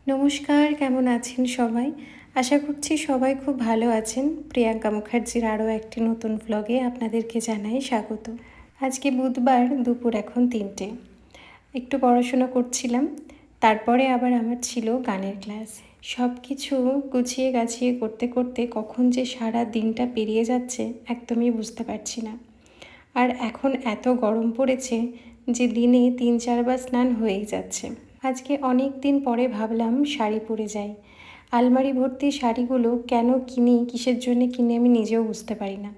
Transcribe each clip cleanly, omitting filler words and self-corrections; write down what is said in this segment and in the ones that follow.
নমস্কার, কেমন আছেন সবাই? আশা করছি সবাই খুব ভালো আছেন। প্রিয়াঙ্কা মুখার্জির আরও একটি নতুন ভ্লগে আপনাদেরকে জানাই স্বাগত। আজকে বুধবার, দুপুর এখন 3টে। একটু পড়াশোনা করছিলাম, তারপরে আবার আমার ছিল গানের ক্লাস। সব কিছু গুছিয়ে গাছিয়ে করতে করতে কখন যে সারা দিনটা পেরিয়ে যাচ্ছে একদমই বুঝতে পারছি না। আর এখন এত গরম পড়েছে যে দিনে 3-4 বার স্নান হয়েই যাচ্ছে। আজকে অনেক দিন পরে ভাবলাম শাড়ি পরে যাই। আলমারি ভর্তি শাড়িগুলো কেন কিনি, কিসের জন্য কিনে আমি নিজেও বুঝতে পারি না।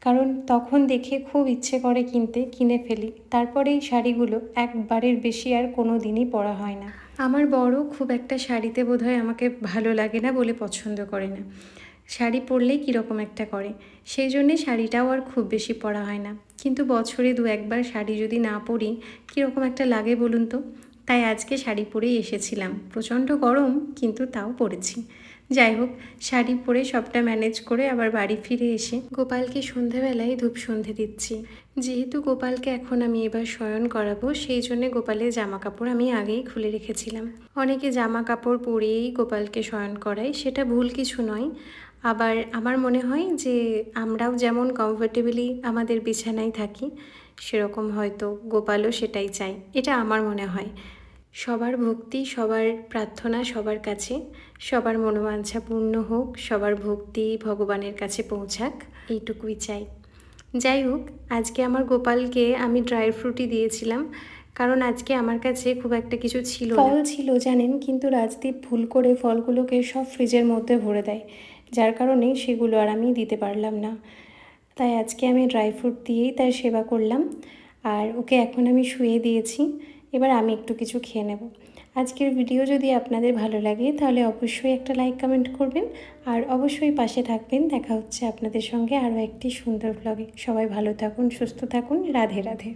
কারণ তখন দেখে খুব ইচ্ছে করে কিনতে, কিনে ফেলি। তারপরে এই শাড়িগুলো একবারের বেশি আর কোনো দিনই পরা হয় না। আমার বড় খুব একটা শাড়িতে বোধহয় আমাকে ভালো লাগে না বলে পছন্দ করে না। শাড়ি পরলেই কীরকম একটা করে, সেই জন্যে শাড়িটাও আর খুব বেশি পরা হয় না। কিন্তু বছরে 2-1 বার শাড়ি যদি না পরি কীরকম একটা লাগে বলুন তো। তাই আজকে শাড়ি পরেই এসেছিলাম। প্রচণ্ড গরম, কিন্তু তাও পরেছি। যাই হোক, শাড়ি পরে সবটা ম্যানেজ করে আবার বাড়ি ফিরে এসে গোপালকে সন্ধেবেলায় ধূপ সন্ধে দিচ্ছি। যেহেতু গোপালকে এখন আমি এবার শয়ন করাবো, সেই জন্যে গোপালের জামা কাপড় আমি আগেই খুলে রেখেছিলাম। অনেকে জামা কাপড় পরিয়েই গোপালকে শয়ন করায়, সেটা ভুল কিছু নয়। আবার আমার মনে হয় যে আমরাও যেমন কমফোর্টেবলি আমাদের বিছানায় থাকি, সেরকম হয়তো গোপালও সেটাই চায়, এটা আমার মনে হয়। সবার ভক্তি, সবার প্রার্থনা সবার কাছে, সবার মনোবাঞ্ছা পূর্ণ হোক, সবার ভক্তি ভগবানের কাছে পৌঁছাক, এইটুকুই চাই। যাই হোক, আজকে আমার গোপালকে আমি ড্রাই ফ্রুটই দিয়েছিলাম, কারণ আজকে আমার কাছে খুব একটা কিছু ছিল না। ফল ছিল জানেন, কিন্তু রাজদীপ ভুল করে ফলগুলোকে সব ফ্রিজের মধ্যে ভরে দেয়, যার কারণে সেগুলো আর আমি দিতে পারলাম না। তাই আজকে আমি ড্রাই ফ্রুট দিয়েই তার সেবা করলাম। আর ওকে এখন আমি শুয়ে দিয়েছি, এবার আমি একটু কিছু খেয়ে নেব। আজকের ভিডিও যদি আপনাদের ভালো লাগে তাহলে অবশ্যই একটা লাইক কমেন্ট করবেন, আর অবশ্যই পাশে থাকবেন। দেখা হচ্ছে আপনাদের সঙ্গে আরও একটি সুন্দর ভ্লগে। সবাই ভালো থাকুন, সুস্থ থাকুন। রাধে রাধে।